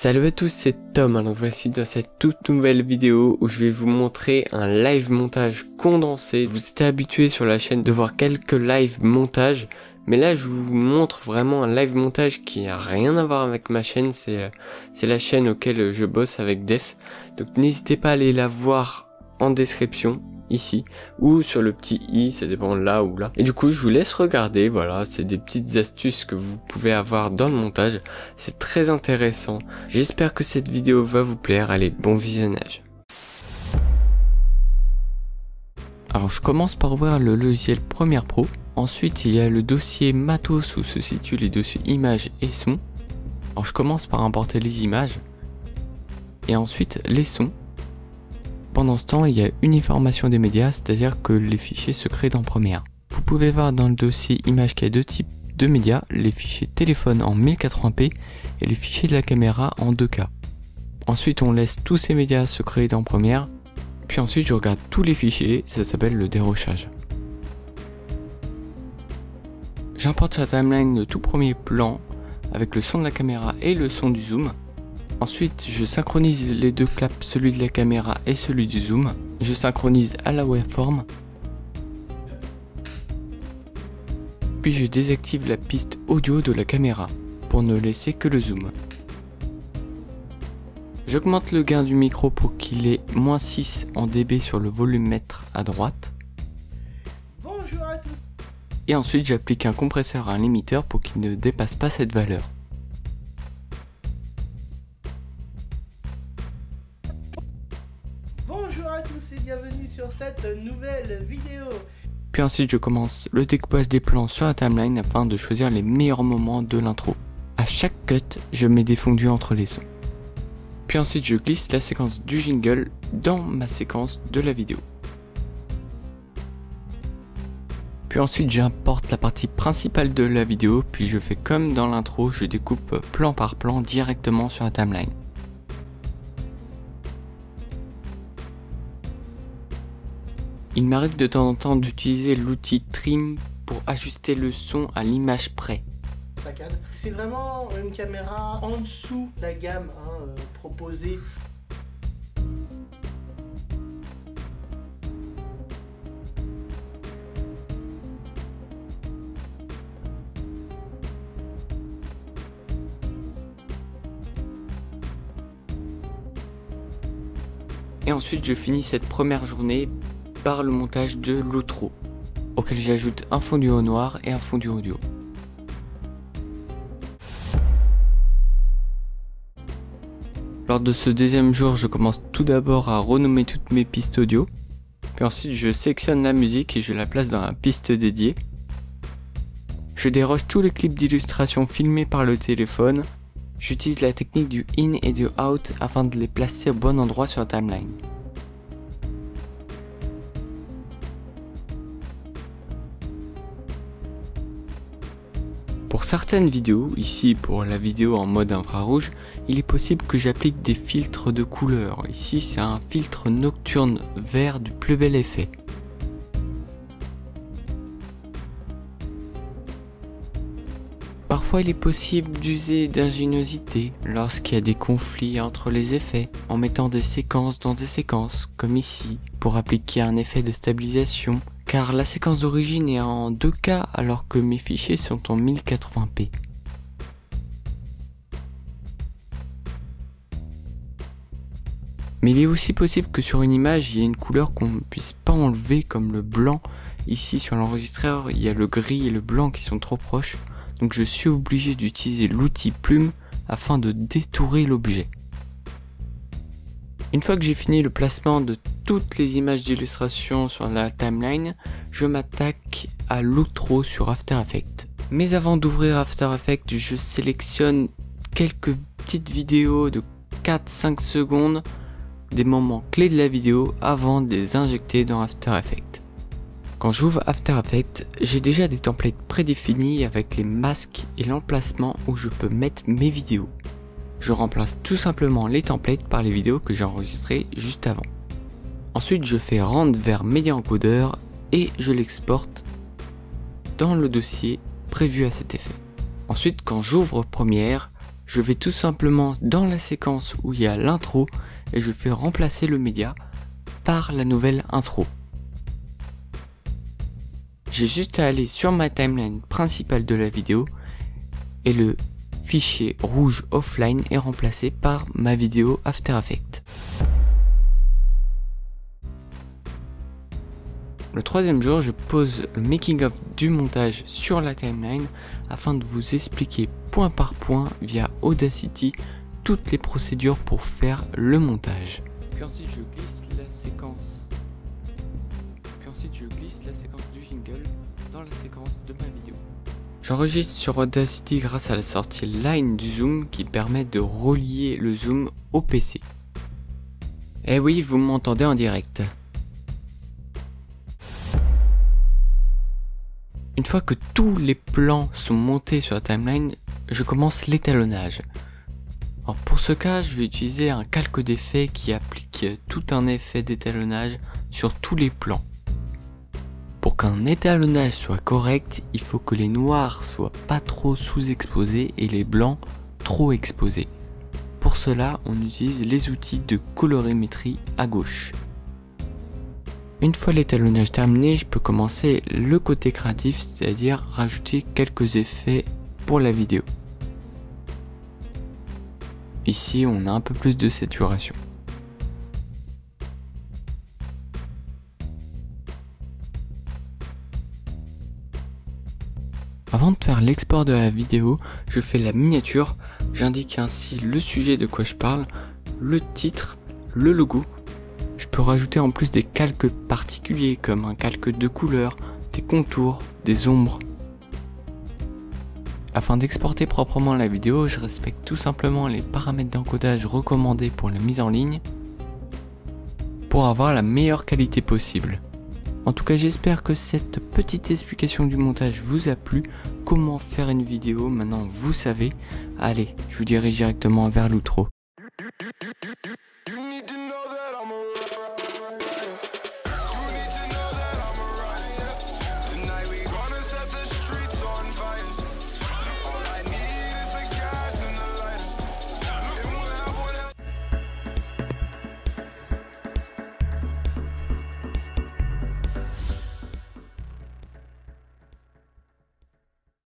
Salut à tous, c'est Tom. Alors voici dans cette toute nouvelle vidéo où je vais vous montrer un live montage condensé. Vous étiez habitué sur la chaîne de voir quelques live montages, mais là je vous montre vraiment un live montage qui a rien à voir avec ma chaîne. C'est la chaîne auquel je bosse avec Def. Donc n'hésitez pas à aller la voir en description ici ou sur le petit i, ça dépend là ou là. Et du coup je vous laisse regarder. Voilà, c'est des petites astuces que vous pouvez avoir dans le montage, c'est très intéressant. J'espère que cette vidéo va vous plaire. Allez, bon visionnage. Alors je commence par ouvrir le logiciel Premiere Pro. Ensuite il y a le dossier matos où se situent les dossiers images et sons. Alors je commence par importer les images et ensuite les sons. Pendant ce temps, il y a uniformation des médias, c'est-à-dire que les fichiers se créent dans Premiere. Vous pouvez voir dans le dossier images qu'il y a deux types de médias, les fichiers téléphone en 1080p et les fichiers de la caméra en 2K. Ensuite, on laisse tous ces médias se créer dans Premiere, puis ensuite je regarde tous les fichiers, ça s'appelle le dérochage. J'importe sur la timeline le tout premier plan avec le son de la caméra et le son du zoom. Ensuite, je synchronise les deux claps, celui de la caméra et celui du zoom. Je synchronise à la waveform. Puis je désactive la piste audio de la caméra pour ne laisser que le zoom. J'augmente le gain du micro pour qu'il ait -6 en dB sur le volumètre à droite. Bonjour à tous. Et ensuite, j'applique un compresseur à un limiteur pour qu'il ne dépasse pas cette valeur. Bonjour à tous et bienvenue sur cette nouvelle vidéo. Puis ensuite je commence le découpage des plans sur la timeline afin de choisir les meilleurs moments de l'intro. À chaque cut, je mets des fondus entre les sons. Puis ensuite je glisse la séquence du jingle dans ma séquence de la vidéo. Puis ensuite j'importe la partie principale de la vidéo, puis je fais comme dans l'intro, je découpe plan par plan directement sur la timeline. Il m'arrive de temps en temps d'utiliser l'outil Trim pour ajuster le son à l'image près. C'est vraiment une caméra en dessous de la gamme proposée. Et ensuite je finis cette première journée par le montage de l'outro, auquel j'ajoute un fondu au noir et un fondu audio. Lors de ce deuxième jour, je commence tout d'abord à renommer toutes mes pistes audio, puis ensuite je sélectionne la musique et je la place dans la piste dédiée. Je déroge tous les clips d'illustration filmés par le téléphone. J'utilise la technique du in et du out afin de les placer au bon endroit sur la timeline. Pour certaines vidéos, ici pour la vidéo en mode infrarouge, il est possible que j'applique des filtres de couleur. Ici c'est un filtre nocturne vert du plus bel effet. Parfois il est possible d'user d'ingéniosité lorsqu'il y a des conflits entre les effets, en mettant des séquences dans des séquences, comme ici, pour appliquer un effet de stabilisation, car la séquence d'origine est en 2K alors que mes fichiers sont en 1080p. Mais il est aussi possible que sur une image, il y ait une couleur qu'on ne puisse pas enlever, comme le blanc. Ici sur l'enregistreur, il y a le gris et le blanc qui sont trop proches. Donc je suis obligé d'utiliser l'outil plume afin de détourer l'objet. Une fois que j'ai fini le placement de toutes les images d'illustration sur la timeline, je m'attaque à l'outro sur After Effects. Mais avant d'ouvrir After Effects, je sélectionne quelques petites vidéos de 4-5 secondes, des moments clés de la vidéo avant de les injecter dans After Effects. Quand j'ouvre After Effects, j'ai déjà des templates prédéfinis avec les masques et l'emplacement où je peux mettre mes vidéos. Je remplace tout simplement les templates par les vidéos que j'ai enregistrées juste avant. Ensuite, je fais rendre vers Media Encoder et je l'exporte dans le dossier prévu à cet effet. Ensuite, quand j'ouvre Premiere, je vais tout simplement dans la séquence où il y a l'intro et je fais remplacer le média par la nouvelle intro. J'ai juste à aller sur ma timeline principale de la vidéo et le fichier rouge offline est remplacé par ma vidéo After Effects. Le troisième jour, je pose le making of du montage sur la timeline afin de vous expliquer point par point via Audacity toutes les procédures pour faire le montage. Puis ensuite je glisse la séquence du jingle dans la séquence de ma vidéo. J'enregistre sur Audacity grâce à la sortie Line du Zoom qui permet de relier le Zoom au PC. Eh oui, vous m'entendez en direct. Une fois que tous les plans sont montés sur la timeline, je commence l'étalonnage. Alors pour ce cas, je vais utiliser un calque d'effet qui applique tout un effet d'étalonnage sur tous les plans. Pour qu'un étalonnage soit correct, il faut que les noirs soient pas trop sous-exposés et les blancs trop exposés. Pour cela, on utilise les outils de colorimétrie à gauche. Une fois l'étalonnage terminé, je peux commencer le côté créatif, c'est-à-dire rajouter quelques effets pour la vidéo. Ici, on a un peu plus de saturation. Avant de faire l'export de la vidéo, je fais la miniature. J'indique ainsi le sujet de quoi je parle, le titre, le logo. Je peux rajouter en plus des calques particuliers comme un calque de couleur, des contours, des ombres. Afin d'exporter proprement la vidéo, je respecte tout simplement les paramètres d'encodage recommandés pour la mise en ligne pour avoir la meilleure qualité possible. En tout cas, j'espère que cette petite explication du montage vous a plu. Comment faire une vidéo, maintenant vous savez. Allez, je vous dirige directement vers l'outro.